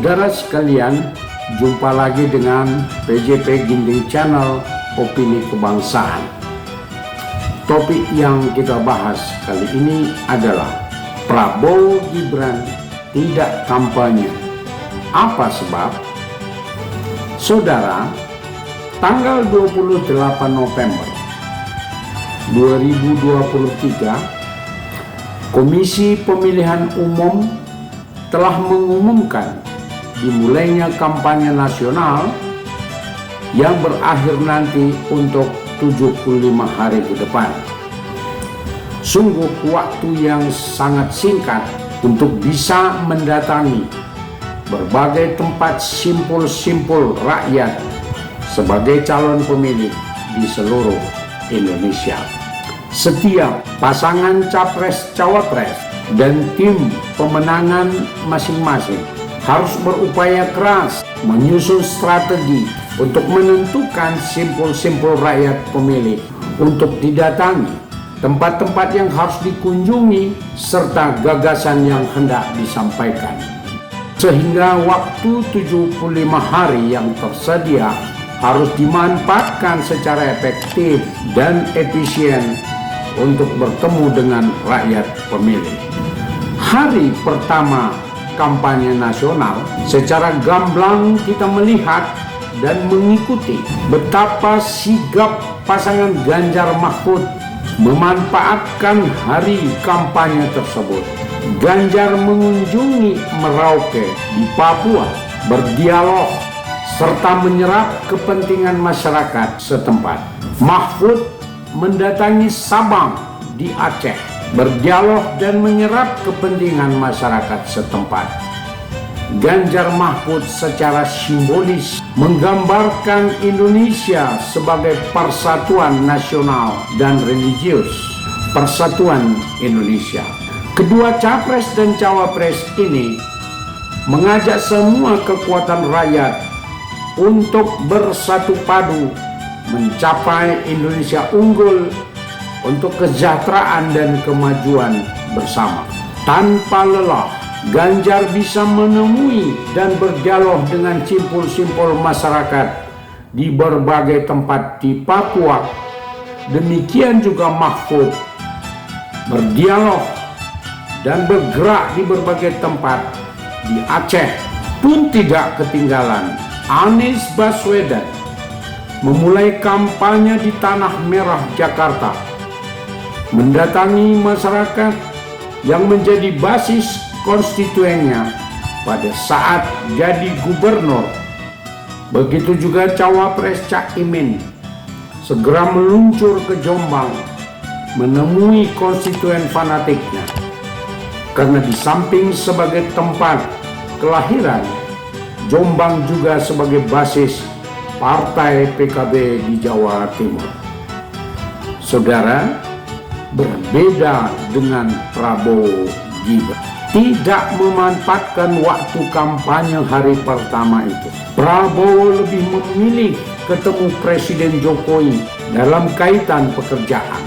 Saudara sekalian, jumpa lagi dengan PJP Ginting Channel Opini Kebangsaan. Topik yang kita bahas kali ini adalah Prabowo Gibran tidak kampanye. Apa sebab? Saudara, tanggal 28 November 2023, Komisi Pemilihan Umum telah mengumumkan dimulainya kampanye nasional yang berakhir nanti untuk 75 hari ke depan. Sungguh waktu yang sangat singkat untuk bisa mendatangi berbagai tempat simpul-simpul rakyat sebagai calon pemilih di seluruh Indonesia. Setiap pasangan capres-cawapres dan tim pemenangan masing-masing harus berupaya keras menyusun strategi untuk menentukan simpul-simpul rakyat pemilih untuk didatangi, tempat-tempat yang harus dikunjungi, serta gagasan yang hendak disampaikan. Sehingga waktu 75 hari yang tersedia harus dimanfaatkan secara efektif dan efisien untuk bertemu dengan rakyat pemilih. Hari pertama kampanye nasional, secara gamblang kita melihat dan mengikuti betapa sigap pasangan Ganjar Mahfud memanfaatkan hari kampanye tersebut. Ganjar mengunjungi Merauke di Papua, berdialog serta menyerap kepentingan masyarakat setempat. Mahfud mendatangi Sabang di Aceh, berdialog dan menyerap kepentingan masyarakat setempat. Ganjar Mahfud secara simbolis menggambarkan Indonesia sebagai persatuan nasional dan religius. Persatuan Indonesia. Kedua capres dan cawapres ini mengajak semua kekuatan rakyat untuk bersatu padu mencapai Indonesia unggul untuk kesejahteraan dan kemajuan bersama. Tanpa lelah, Ganjar bisa menemui dan berdialog dengan simpul-simpul masyarakat di berbagai tempat di Papua. Demikian juga Mahfud berdialog dan bergerak di berbagai tempat di Aceh. Pun tidak ketinggalan, Anies Baswedan memulai kampanye di Tanah Merah, Jakarta, mendatangi masyarakat yang menjadi basis konstituennya pada saat jadi gubernur. Begitu juga cawapres Cak Imin segera meluncur ke Jombang menemui konstituen fanatiknya, karena di samping sebagai tempat kelahiran, Jombang juga sebagai basis Partai PKB di Jawa Timur. Saudara, berbeda dengan Prabowo Gibran, tidak memanfaatkan waktu kampanye hari pertama itu. Prabowo lebih memilih ketemu Presiden Jokowi dalam kaitan pekerjaan.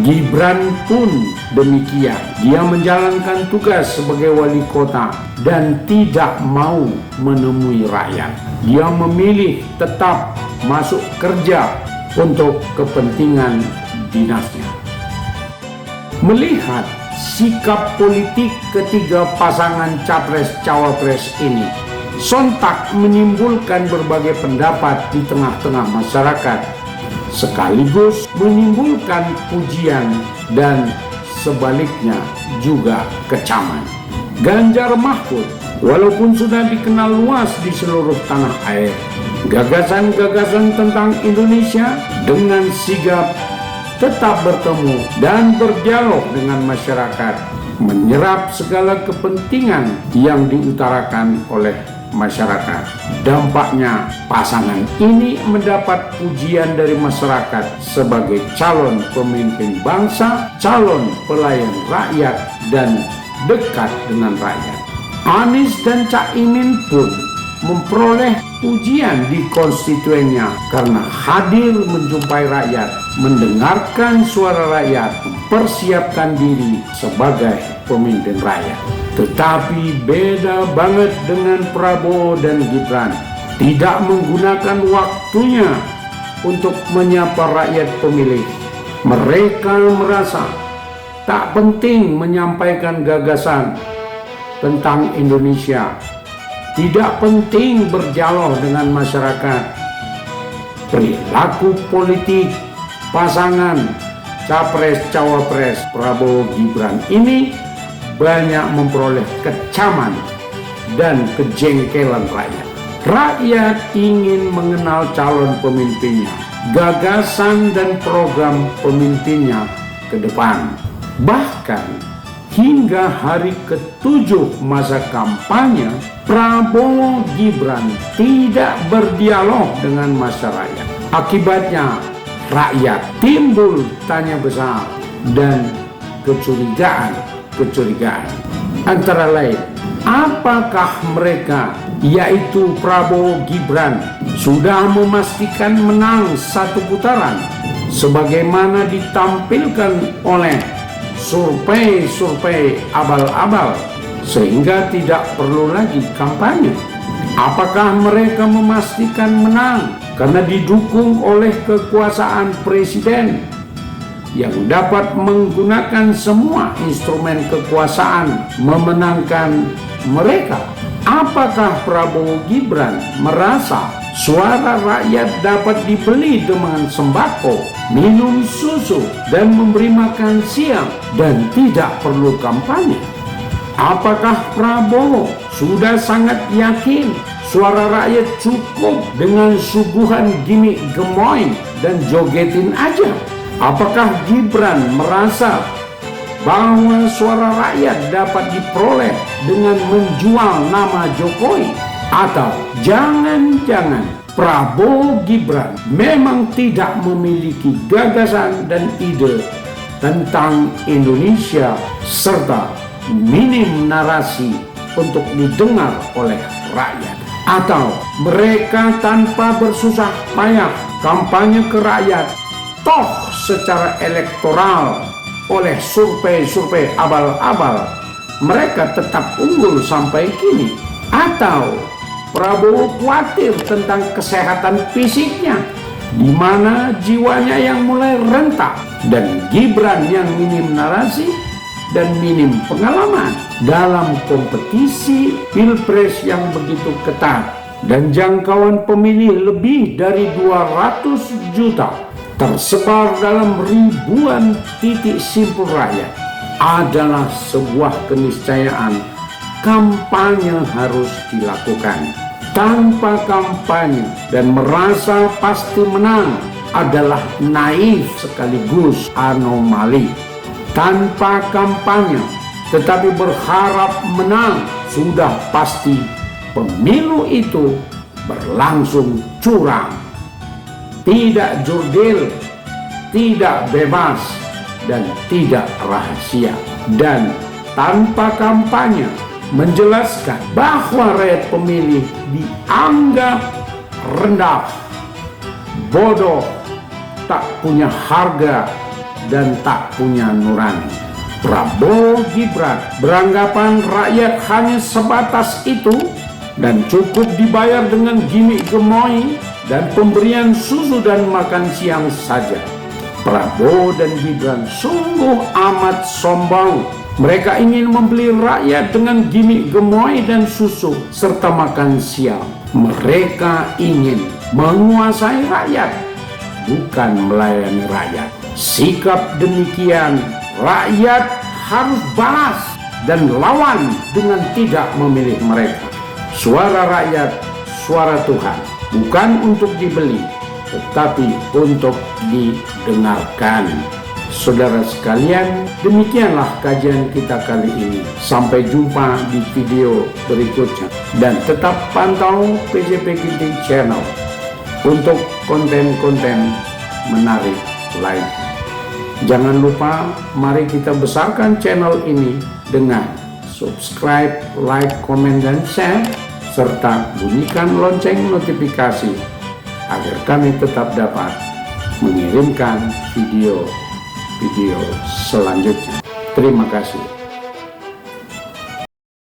Gibran pun demikian. Dia menjalankan tugas sebagai wali kota dan tidak mau menemui rakyat. Dia memilih tetap masuk kerja untuk kepentingan dinasnya. Melihat sikap politik ketiga pasangan capres-cawapres ini sontak menimbulkan berbagai pendapat di tengah-tengah masyarakat, sekaligus menimbulkan pujian dan sebaliknya juga kecaman. Ganjar Mahfud walaupun sudah dikenal luas di seluruh tanah air, gagasan-gagasan tentang Indonesia dengan sigap tetap bertemu dan berdialog dengan masyarakat, menyerap segala kepentingan yang diutarakan oleh masyarakat. Dampaknya pasangan ini mendapat pujian dari masyarakat sebagai calon pemimpin bangsa, calon pelayan rakyat, dan dekat dengan rakyat. Anies dan Cak Imin pun memperoleh pujian di konstituennya karena hadir menjumpai rakyat, mendengarkan suara rakyat, mempersiapkan diri sebagai pemimpin rakyat. Tetapi beda banget dengan Prabowo dan Gibran. Tidak menggunakan waktunya untuk menyapa rakyat pemilih. Mereka merasa tak penting menyampaikan gagasan tentang Indonesia. Tidak penting berdialog dengan masyarakat. Perilaku politik pasangan Capres-Cawapres Prabowo Gibran ini banyak memperoleh kecaman dan kejengkelan rakyat. Rakyat ingin mengenal calon pemimpinnya, gagasan dan program pemimpinnya ke depan. Bahkan hingga hari ke-7 masa kampanye, Prabowo Gibran tidak berdialog dengan masyarakat. Akibatnya, rakyat timbul tanya besar dan kecurigaan. Antara lain, apakah mereka, yaitu Prabowo Gibran, sudah memastikan menang satu putaran sebagaimana ditampilkan oleh survei abal-abal sehingga tidak perlu lagi kampanye? Apakah mereka memastikan menang karena didukung oleh kekuasaan presiden yang dapat menggunakan semua instrumen kekuasaan memenangkan mereka? Apakah Prabowo Gibran merasa suara rakyat dapat dibeli dengan sembako, minum susu, dan memberi makan siang dan tidak perlu kampanye? Apakah Prabowo sudah sangat yakin suara rakyat cukup dengan suguhan gimmick gemoy dan jogetin aja? Apakah Gibran merasa bahwa suara rakyat dapat diperoleh dengan menjual nama Jokowi? Atau jangan-jangan Prabowo Gibran memang tidak memiliki gagasan dan ide tentang Indonesia serta minim narasi untuk didengar oleh rakyat? Atau mereka tanpa bersusah payah kampanye ke rakyat, toh secara elektoral oleh survei abal-abal mereka tetap unggul sampai kini? Atau Prabowo khawatir tentang kesehatan fisiknya, di mana jiwanya yang mulai rentak, dan Gibran yang minim narasi dan minim pengalaman dalam kompetisi pilpres yang begitu ketat dan jangkauan pemilih lebih dari 200 juta tersebar dalam ribuan titik simpul rakyat, adalah sebuah keniscayaan kampanye harus dilakukan. Tanpa kampanye dan merasa pasti menang adalah naif sekaligus anomali. Tanpa kampanye tetapi berharap menang, sudah pasti pemilu itu berlangsung curang, tidak jurdil, tidak bebas, dan tidak rahasia. Dan tanpa kampanye menjelaskan bahwa rakyat pemilih dianggap rendah, bodoh, tak punya harga, dan tak punya nurani. Prabowo Gibran beranggapan rakyat hanya sebatas itu dan cukup dibayar dengan gimmick gemoy dan pemberian susu dan makan siang saja. Prabowo dan Gibran sungguh amat sombong. Mereka ingin membeli rakyat dengan gimmick gemoy dan susu serta makan siang. Mereka ingin menguasai rakyat, bukan melayani rakyat. Sikap demikian, rakyat harus balas dan lawan dengan tidak memilih mereka. Suara rakyat, suara Tuhan, bukan untuk dibeli, tetapi untuk didengarkan. Saudara sekalian, demikianlah kajian kita kali ini. Sampai jumpa di video berikutnya. Dan tetap pantau PJP Ginting Channel untuk konten-konten menarik lain. Jangan lupa, mari kita besarkan channel ini dengan subscribe, like, komen, dan share, serta bunyikan lonceng notifikasi agar kami tetap dapat mengirimkan video selanjutnya. Terima kasih.